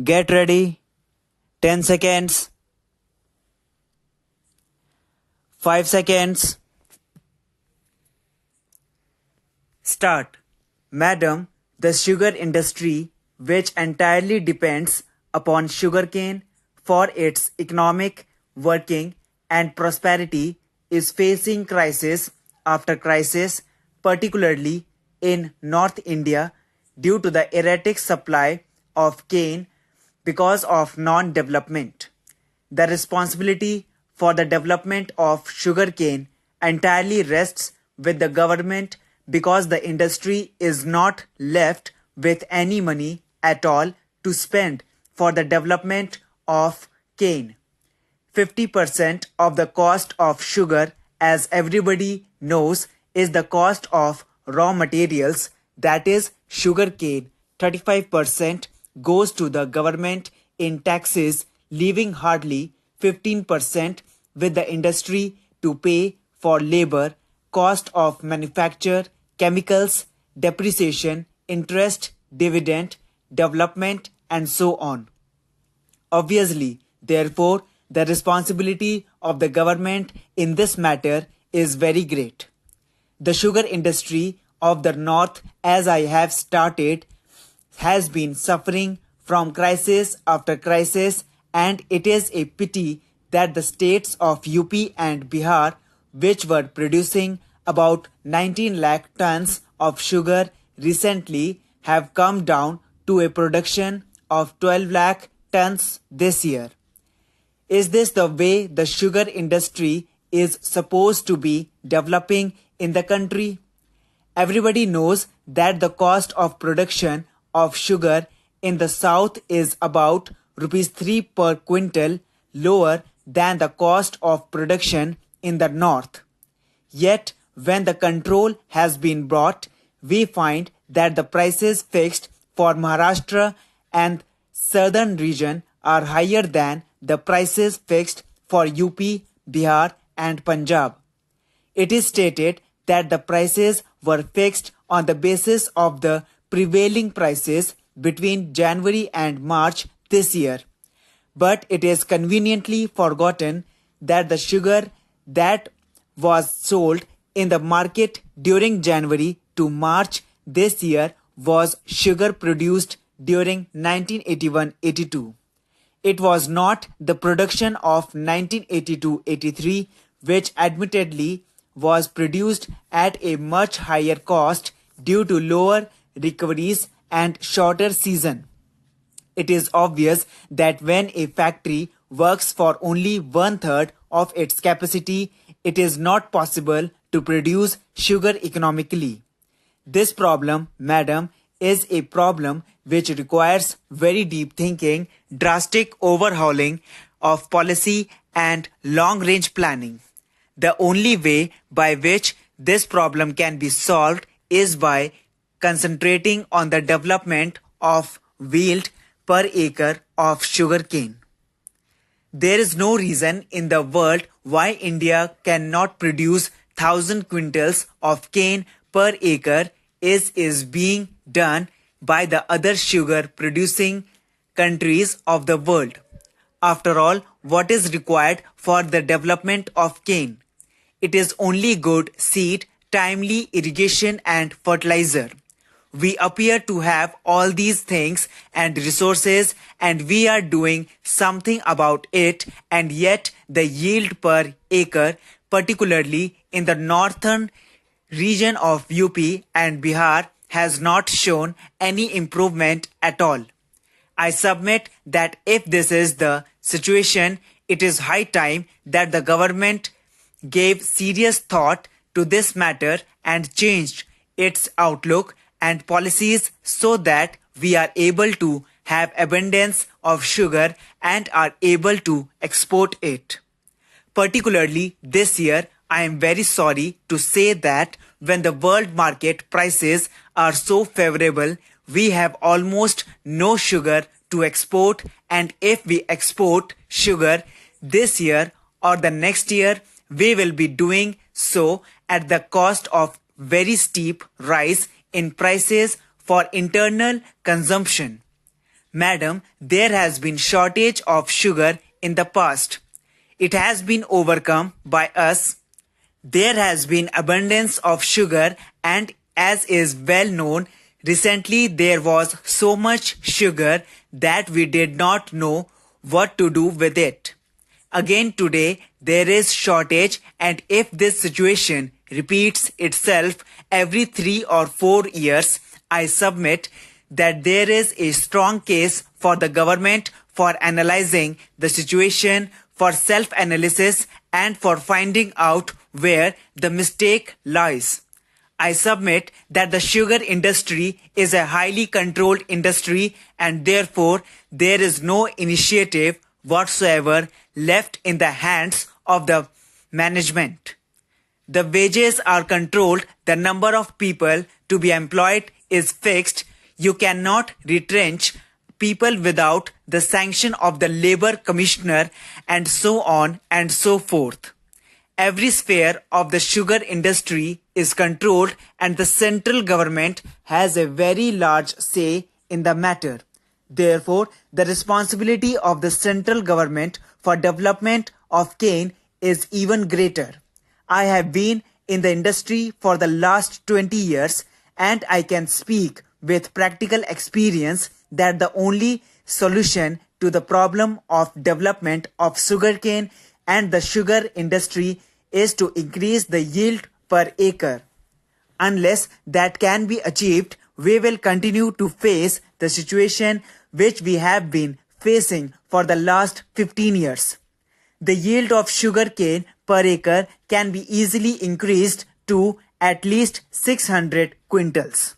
Get ready. 10 seconds. 5 seconds. Start. Madam, the sugar industry, which entirely depends upon sugarcane for its economic working and prosperity, is facing crisis after crisis, particularly in North India, due to the erratic supply of cane because of non-development. The responsibility for the development of sugarcane entirely rests with the government because the industry is not left with any money at all to spend for the development of cane. 50% of the cost of sugar, as everybody knows, is the cost of raw materials, that is sugarcane. 35% goes to the government in taxes, leaving hardly 15% with the industry to pay for labor, cost of manufacture, chemicals, depreciation, interest, dividend, development, and so on. Obviously, therefore, the responsibility of the government in this matter is very great. The sugar industry of the north, as I have started, has been suffering from crisis after crisis, and it is a pity that the states of UP and Bihar, which were producing about 19 lakh tons of sugar recently, have come down to a production of 12 lakh tons this year. Is this the way the sugar industry is supposed to be developing in the country? Everybody knows that the cost of production of sugar in the south is about rupees 3 per quintal lower than the cost of production in the north. Yet, when the control has been brought, we find that the prices fixed for Maharashtra and southern region are higher than the prices fixed for UP, Bihar and Punjab. It is stated that the prices were fixed on the basis of the prevailing prices between January and March this year. But it is conveniently forgotten that the sugar that was sold in the market during January to March this year was sugar produced during 1981-82. It was not the production of 1982-83, which admittedly was produced at a much higher cost due to lower recoveries and shorter season. It is obvious that when a factory works for only one-third of its capacity, it is not possible to produce sugar economically. This problem, madam, is a problem which requires very deep thinking, drastic overhauling of policy and long-range planning. The only way by which this problem can be solved is by concentrating on the development of yield per acre of sugarcane. There is no reason in the world why India cannot produce 1,000 quintals of cane per acre as is being done by the other sugar producing countries of the world. After all, what is required for the development of cane? It is only good seed, timely irrigation and fertilizer. We appear to have all these things and resources, and we are doing something about it, and yet the yield per acre, particularly in the northern region of UP and Bihar, has not shown any improvement at all. I submit that if this is the situation, it is high time that the government gave serious thought to this matter and changed its outlook and policies so that we are able to have abundance of sugar and are able to export it. Particularly this year, I am very sorry to say that when the world market prices are so favorable, we have almost no sugar to export, and if we export sugar this year or the next year, we will be doing so at the cost of very steep rise in prices for internal consumption. Madam, there has been shortage of sugar in the past. It has been overcome by us. There has been abundance of sugar, and as is well known, recently there was so much sugar that we did not know what to do with it. Again today there is shortage, and if this situation repeats itself every 3 or 4 years, I submit that there is a strong case for the government for analyzing the situation, for self-analysis, and for finding out where the mistake lies. I submit that the sugar industry is a highly controlled industry, and therefore there is no initiative whatsoever left in the hands of the management. The wages are controlled, the number of people to be employed is fixed. You cannot retrench people without the sanction of the labor commissioner, and so on and so forth. Every sphere of the sugar industry is controlled, and the central government has a very large say in the matter. Therefore, the responsibility of the central government for development of cane is even greater. I have been in the industry for the last 20 years, and I can speak with practical experience that the only solution to the problem of development of sugarcane and the sugar industry is to increase the yield per acre. Unless that can be achieved, we will continue to face the situation which we have been facing for the last 15 years. The yield of sugarcane per acre can be easily increased to at least 600 quintals.